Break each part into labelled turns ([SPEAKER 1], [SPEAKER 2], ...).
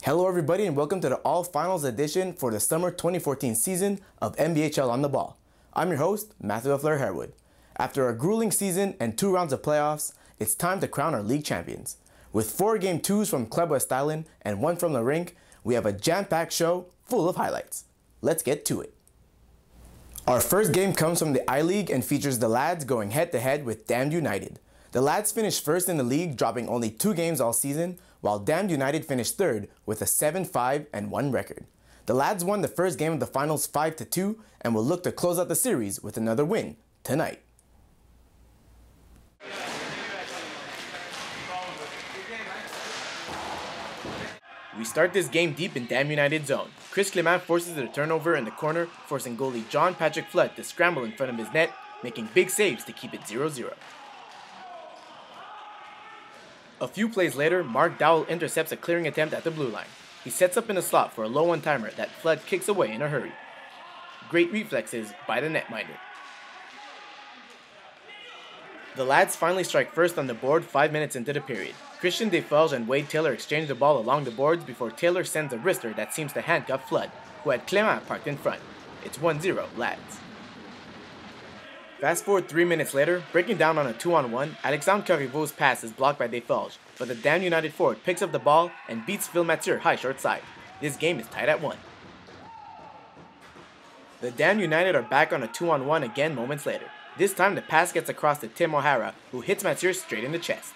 [SPEAKER 1] Hello everybody and welcome to the All Finals edition for the Summer 2014 season of MBHL on the Ball. I'm your host, Matthew Herwood. After a grueling season and 2 rounds of playoffs, it's time to crown our league champions. With 4 Game 2s from Club West Island and 1 from the rink, we have a jam-packed show full of highlights. Let's get to it. Our first game comes from the I-League and features the Lads going head-to-head with Damned United. The Lads finished first in the league, dropping only 2 games all season, while Damned United finished third with a 7-5-1 record. The Lads won the first game of the finals 5-2 and will look to close out the series with another win tonight. We start this game deep in Damned United's zone. Chris Clement forces a turnover in the corner, forcing goalie John Patrick Flood to scramble in front of his net, making big saves to keep it 0-0. A few plays later, Mark Dowell intercepts a clearing attempt at the blue line. He sets up in a slot for a low one-timer that Flood kicks away in a hurry. Great reflexes by the netminder. The Lads finally strike first on the board 5 minutes into the period. Christian Defelge and Wade Taylor exchange the ball along the boards before Taylor sends a wrister that seems to handcuff Flood, who had Clement parked in front. It's 1-0 Lads. Fast forward 3 minutes later, breaking down on a 2-on-1, Alexandre Corriveau's pass is blocked by Defelge, but the Damned United forward picks up the ball and beats Phil Mathieu high short side. This game is tied at 1. The Damned United are back on a 2-on-1 again moments later. This time the pass gets across to Tim O'Hara, who hits Mathieu straight in the chest.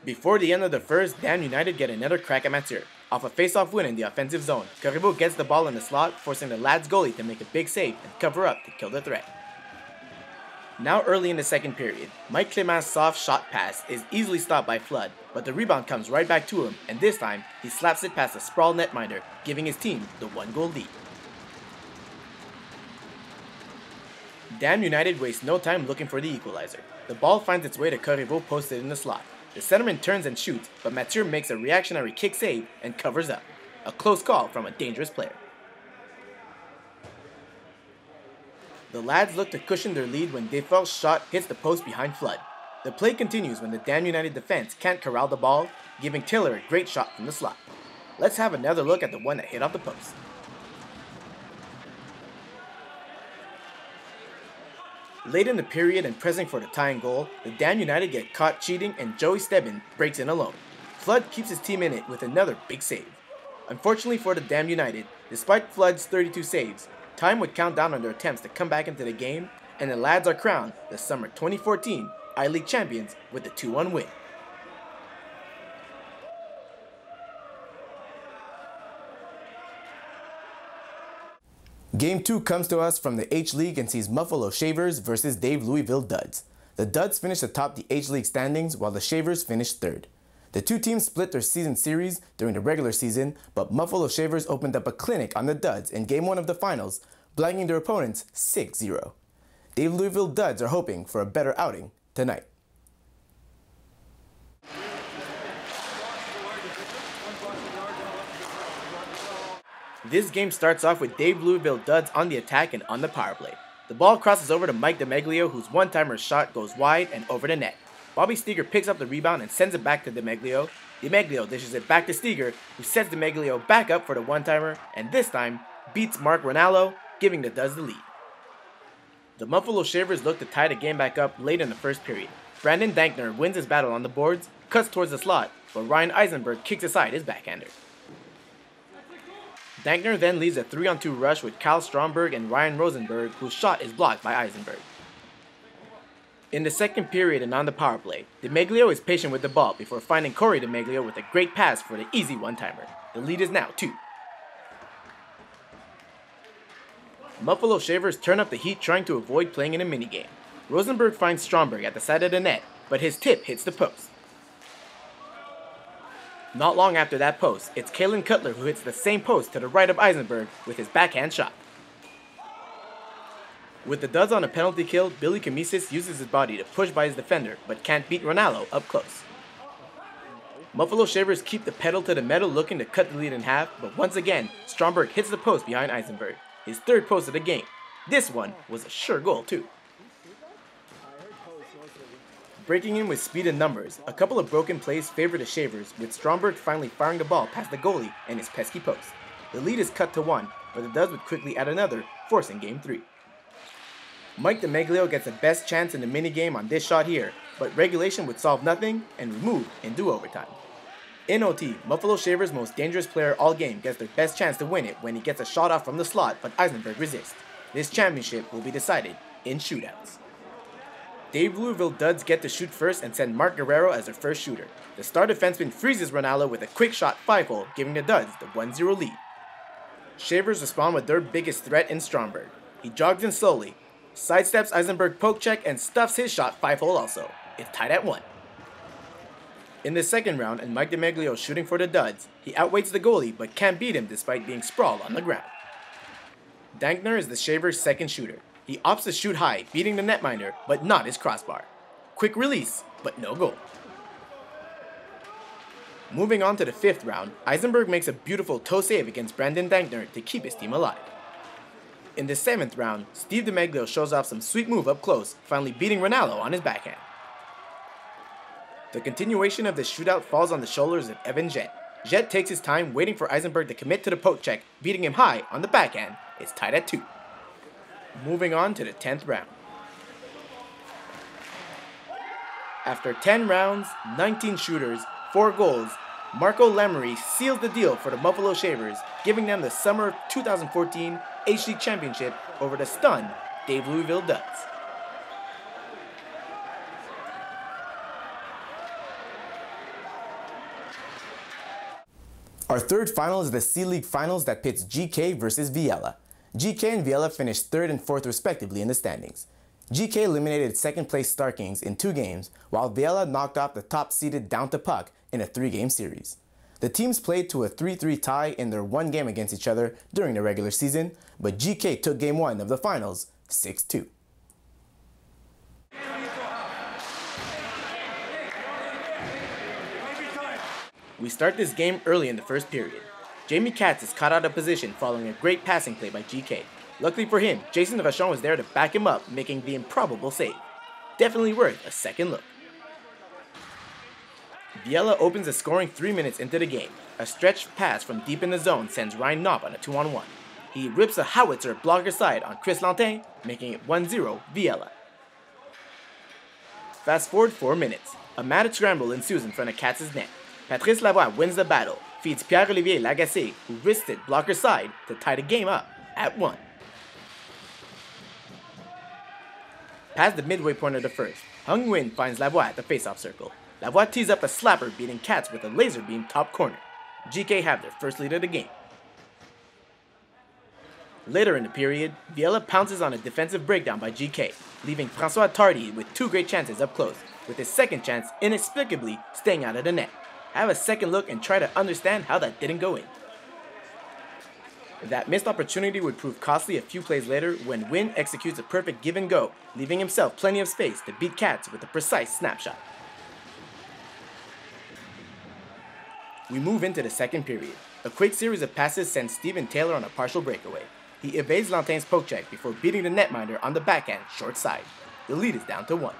[SPEAKER 1] Before the end of the first, Damned United get another crack at Mathieu. Off a face-off win in the offensive zone, Corriveau gets the ball in the slot, forcing the Lads goalie to make a big save and cover up to kill the threat. Now early in the second period, Mike Clement's soft shot pass is easily stopped by Flood, but the rebound comes right back to him, and this time, he slaps it past a sprawled netminder, giving his team the 1-goal lead. Damned United wastes no time looking for the equalizer. The ball finds its way to Corriveau posted in the slot. The centerman turns and shoots, but Mathieu makes a reactionary kick save and covers up. A close call from a dangerous player. The Lads look to cushion their lead when Defelge's shot hits the post behind Flood. The play continues when the Damned United defense can't corral the ball, giving Taylor a great shot from the slot. Let's have another look at the one that hit off the post. Late in the period and pressing for the tying goal, the Damned United get caught cheating and Joey Stebbin breaks in alone. Flood keeps his team in it with another big save. Unfortunately for the Damned United, despite Flood's 32 saves, time would count down on their attempts to come back into the game, and the Lads are crowned the Summer 2014 I-League champions with a 2-1 win. Game 2 comes to us from the H-League and sees Muffalo Shavers versus Daveluyville Duds. The Duds finished atop the H-League standings while the Shavers finished third. The two teams split their season series during the regular season, but Muffalo Shavers opened up a clinic on the Duds in Game 1 of the finals, blanking their opponents 6-0. Daveluyville Duds are hoping for a better outing tonight. This game starts off with Daveluyville Duds on the attack and on the power play. The ball crosses over to Mike DeMeglio, whose one-timer shot goes wide and over the net. Bobby Steger picks up the rebound and sends it back to DeMeglio. DeMeglio dishes it back to Steger, who sets DeMeglio back up for the one-timer, and this time beats Mark Ronaldo, giving the Duds the lead. The Muffalo Shavers look to tie the game back up late in the first period. Brandon Dankner wins his battle on the boards, cuts towards the slot, but Ryan Eisenberg kicks aside his backhander. Dankner then leads a 3-on-2 rush with Kyle Stromberg and Ryan Rosenberg, whose shot is blocked by Eisenberg. In the second period and on the power play, DeMeglio is patient with the ball before finding Corey DeMeglio with a great pass for the easy one-timer. The lead is now 2. Muffalo Shavers turn up the heat trying to avoid playing in a minigame. Rosenberg finds Stromberg at the side of the net, but his tip hits the post. Not long after that post, it's Kalen Cutler who hits the same post to the right of Eisenberg with his backhand shot. With the Duds on a penalty kill, Billy Kamisis uses his body to push by his defender, but can't beat Ronaldo up close. Muffalo Shavers keep the pedal to the metal looking to cut the lead in half, but once again, Stromberg hits the post behind Eisenberg, his third post of the game. This one was a sure goal too. Breaking in with speed and numbers, a couple of broken plays favor the Shavers, with Stromberg finally firing the ball past the goalie and his pesky post. The lead is cut to 1, but the Duds would quickly add another, forcing Game 3. Mike DeMeglio gets the best chance in the minigame on this shot here, but regulation would solve nothing and would move into overtime. In OT, Muffalo Shavers' most dangerous player all game gets their best chance to win it when he gets a shot off from the slot, but Eisenberg resists. This championship will be decided in shootouts. Daveluyville Duds get to shoot first and send Mark Guerrero as their first shooter. The star defenseman freezes Ronaldo with a quick shot 5-hole, giving the Duds the 1-0 lead. Shavers respond with their biggest threat in Stromberg. He jogs in slowly, sidesteps Eisenberg poke check, and stuffs his shot 5-hole also. It's tied at 1. In the second round, and Mike DeMeglio shooting for the Duds, he outweights the goalie but can't beat him despite being sprawled on the ground. Dankner is the Shavers' second shooter. He opts to shoot high, beating the netminder, but not his crossbar. Quick release, but no goal. Moving on to the fifth round, Eisenberg makes a beautiful toe save against Brandon Dankner to keep his team alive. In the seventh round, Steve DeMeglio shows off some sweet move up close, finally beating Ronaldo on his backhand. The continuation of the shootout falls on the shoulders of Evan Jett. Jett takes his time waiting for Eisenberg to commit to the poke check, beating him high on the backhand. It's tied at 2. Moving on to the 10th round. After 10 rounds, 19 shooters, 4 goals, Marco Lamery seals the deal for the Muffalo Shavers, giving them the summer 2014 H-League Championship over the stunned Daveluyville Duds. Our third final is the C-League Finals that pits GK versus Viyella. GK and Viela finished 3rd and 4th respectively in the standings. GK eliminated second place Star Kings in 2 games, while Viela knocked off the top-seeded Down to Puck in a 3-game series. The teams played to a 3-3 tie in their 1 game against each other during the regular season, but GK took Game 1 of the finals 6-2. We start this game early in the first period. Jamie Katz is caught out of position following a great passing play by GK. Luckily for him, Jason Vachon was there to back him up, making the improbable save. Definitely worth a second look. Viyella opens the scoring 3 minutes into the game. A stretched pass from deep in the zone sends Ryan Knopp on a 2-on-1. He rips a howitzer blocker side on Chris Lantin, making it 1-0 Viyella. Fast forward 4 minutes. A mad scramble ensues in front of Katz's net. Patrice Lavoie wins the battle, feeds Pierre-Olivier Lagacé, who wristed blocker side to tie the game up at 1. Past the midway point of the first, Hung Nguyen finds Lavoie at the faceoff circle. Lavoie tees up a slapper, beating Katz with a laser beam top corner. GK have their first lead of the game. Later in the period, Viyella pounces on a defensive breakdown by GK, leaving François Tardy with 2 great chances up close, with his second chance inexplicably staying out of the net. Have a second look and try to understand how that didn't go in. That missed opportunity would prove costly a few plays later when Nguyen executes a perfect give and go, leaving himself plenty of space to beat Katz with a precise snapshot. We move into the second period. A quick series of passes sends Steven Taylor on a partial breakaway. He evades Lantin's poke check before beating the netminder on the backhand short side. The lead is down to 1.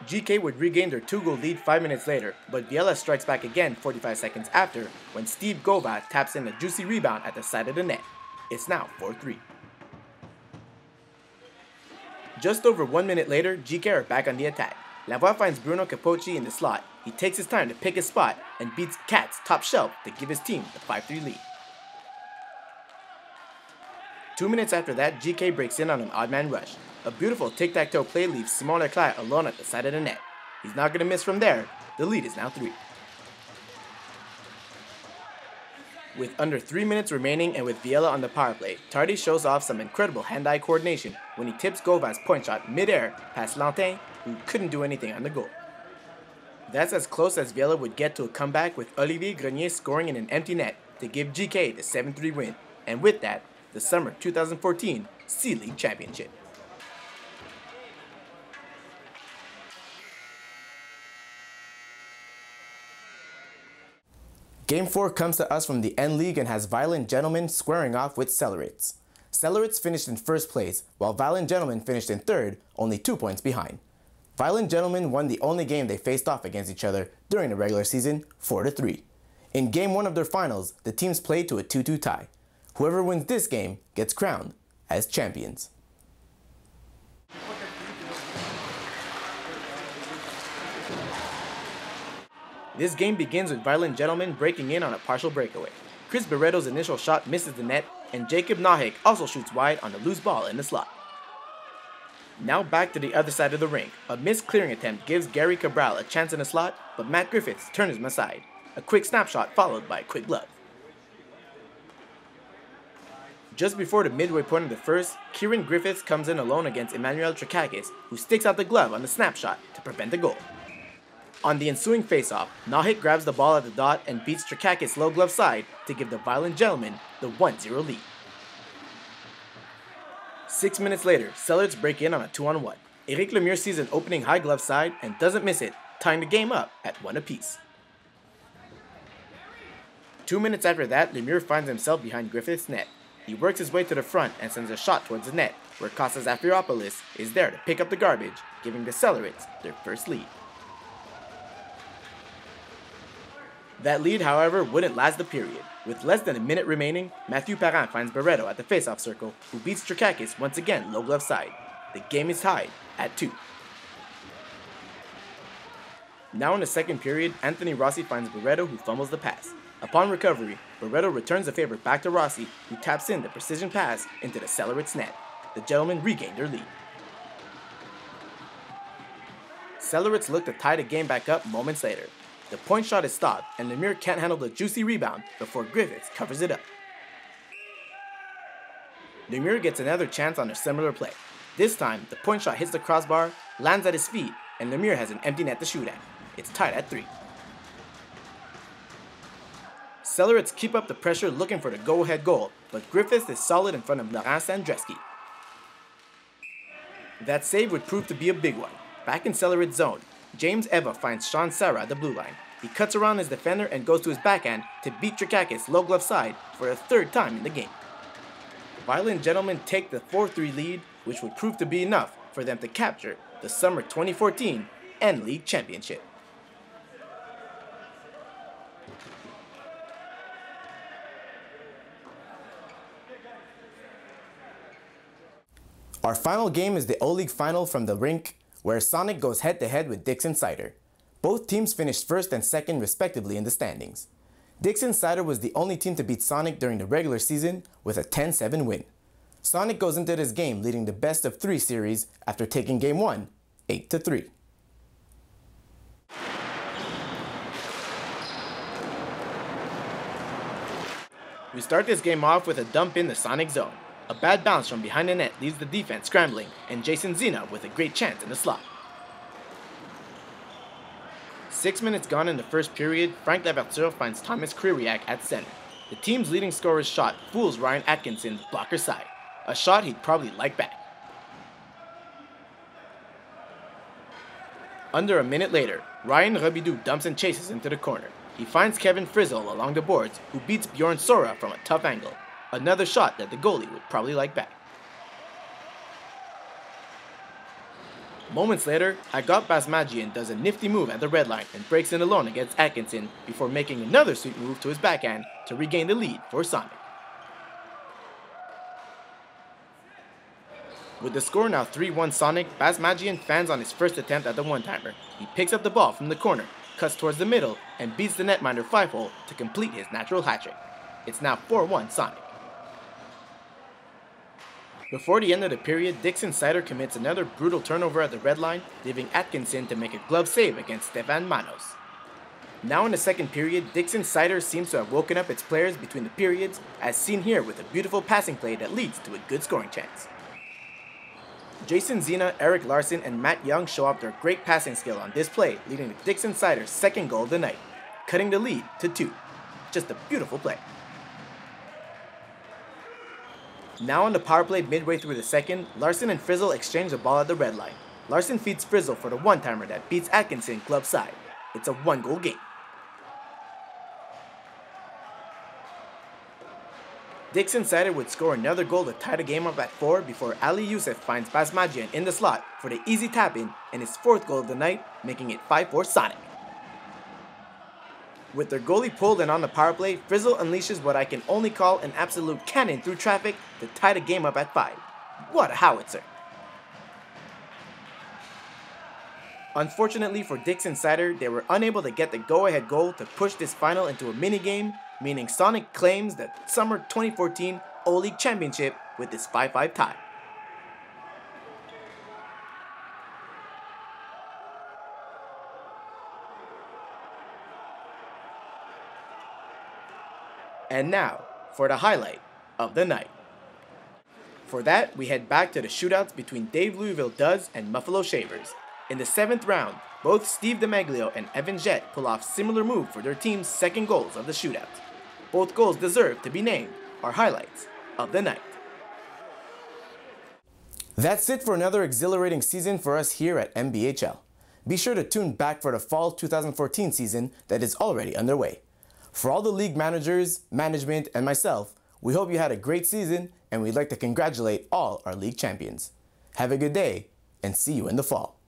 [SPEAKER 1] GK would regain their 2-goal lead 5 minutes later, but Viyella strikes back again 45 seconds after when Steve Gova taps in a juicy rebound at the side of the net. It's now 4-3. Just over 1 minute later, GK are back on the attack. Lavoie finds Bruno Capocci in the slot. He takes his time to pick his spot and beats Katz top shelf to give his team the 5-3 lead. 2 minutes after that, GK breaks in on an odd man rush. A beautiful tic-tac-toe play leaves Simon Leclerc alone at the side of the net. He's not going to miss from there. The lead is now 3. With under 3 minutes remaining and with Viela on the power play, Tardy shows off some incredible hand-eye coordination when he tips Gova's point shot mid-air past Lantin, who couldn't do anything on the goal. That's as close as Viela would get to a comeback, with Olivier Grenier scoring in an empty net to give GK the 7-3 win, and with that, the summer 2014 C-League Championship. Game 4 comes to us from the N League and has Violent Gentlemen squaring off with Celerits. Celerits finished in first place, while Violent Gentlemen finished in third, only 2 points behind. Violent Gentlemen won the only game they faced off against each other during the regular season, 4-3. In Game 1 of their finals, the teams played to a 2-2 tie. Whoever wins this game gets crowned as champions. This game begins with Violent Gentlemen breaking in on a partial breakaway. Chris Barreto's initial shot misses the net, and Jacob Nahik also shoots wide on a loose ball in the slot. Now back to the other side of the rink. A missed clearing attempt gives Gary Cabral a chance in the slot, but Matt Griffiths turns him aside. A quick snapshot followed by a quick glove. Just before the midway point of the first, Kieran Griffiths comes in alone against Emmanuel Trakakis, who sticks out the glove on the snapshot to prevent the goal. On the ensuing faceoff, Nahik grabs the ball at the dot and beats Trakakis' low glove side to give the Violent Gentlemen the 1-0 lead. 6 minutes later, Celerits break in on a 2-on-1. Eric Lemieux sees an opening high glove side and doesn't miss it, tying the game up at 1 apiece. 2 minutes after that, Lemieux finds himself behind Griffiths' net. He works his way to the front and sends a shot towards the net, where Kostas Afiropoulos is there to pick up the garbage, giving the Celerits their first lead. That lead, however, wouldn't last the period. With less than a minute remaining, Matthew Parent finds Barreto at the face-off circle, who beats Trakakis once again low glove side. The game is tied at 2. Now in the second period, Anthony Rossi finds Barreto, who fumbles the pass. Upon recovery, Barreto returns the favor back to Rossi, who taps in the precision pass into the Celerits net. The Gentlemen regain their lead. Celerits look to tie the game back up moments later. The point shot is stopped, and Lemieux can't handle the juicy rebound before Griffiths covers it up. Lemieux gets another chance on a similar play. This time, the point shot hits the crossbar, lands at his feet, and Lemieux has an empty net to shoot at. It's tied at 3. Celerits keep up the pressure looking for the go-ahead goal, but Griffiths is solid in front of Laurent Sandreski. That save would prove to be a big one. Back in Celerits' zone, James Eva finds Sean Sarah at the blue line. He cuts around his defender and goes to his backhand to beat Trakakis' low glove side for a third time in the game. Violent Gentlemen take the 4-3 lead, which would prove to be enough for them to capture the Summer 2014 N-League Championship. Our final game is the O-League final from the rink, where Sonic goes head-to-head with Dixon Cider. Both teams finished first and second respectively in the standings. Dixon Cider was the only team to beat Sonic during the regular season with a 10-7 win. Sonic goes into this game leading the best of 3 series after taking Game 1, 8-3. We start this game off with a dump in the Sonic zone. A bad bounce from behind the net leaves the defense scrambling, and Jason Zena with a great chance in the slot. 6 minutes gone in the first period, Frank Laverture finds Thomas Kririak at center. The team's leading scorer's shot fools Ryan Atkinson's blocker side, a shot he'd probably like back. Under a minute later, Ryan Robidoux dumps and chases into the corner. He finds Kevin Frizzle along the boards, who beats Bjorn Sora from a tough angle. Another shot that the goalie would probably like back. Moments later, Agat Basmagian does a nifty move at the red line and breaks in alone against Atkinson before making another sweet move to his backhand to regain the lead for Sonic. With the score now 3-1 Sonic, Basmagian fans on his first attempt at the one-timer. He picks up the ball from the corner, cuts towards the middle, and beats the netminder 5-hole to complete his natural hat-trick. It's now 4-1 Sonic. Before the end of the period, Dixon Cider commits another brutal turnover at the red line, leaving Atkinson to make a glove save against Stefan Manos. Now in the second period, Dixon Cider seems to have woken up its players between the periods, as seen here with a beautiful passing play that leads to a good scoring chance. Jason Zena, Eric Larson, and Matt Young show off their great passing skill on this play, leading to Dixon Cider's second goal of the night, cutting the lead to 2. Just a beautiful play. Now on the power play midway through the second, Larson and Frizzle exchange the ball at the red line. Larson feeds Frizzle for the one-timer that beats Atkinson glove side. It's a 1-goal game. Dixon Cider would score another goal to tie the game up at 4 before Ali Youssef finds Basmadjian in the slot for the easy tap-in and his 4th goal of the night, making it 5-4 Sonic. With their goalie pulled and on the power play, Frizzle unleashes what I can only call an absolute cannon through traffic to tie the game up at 5. What a howitzer! Unfortunately for Dixon Cider, they were unable to get the go-ahead goal to push this final into a mini-game, meaning Sonic claims the Summer 2014 O-League Championship with this 5-5 tie. And now, for the highlight of the night. For that, we head back to the shootouts between Daveluyville Duds and Muffalo Shavers. In the 7th round, both Steve DeMaglio and Evan Jett pull off similar move for their team's second goals of the shootout. Both goals deserve to be named our highlights of the night. That's it for another exhilarating season for us here at MBHL. Be sure to tune back for the fall 2014 season that is already underway. For all the league managers, management, and myself, we hope you had a great season and we'd like to congratulate all our league champions. Have a good day and see you in the fall.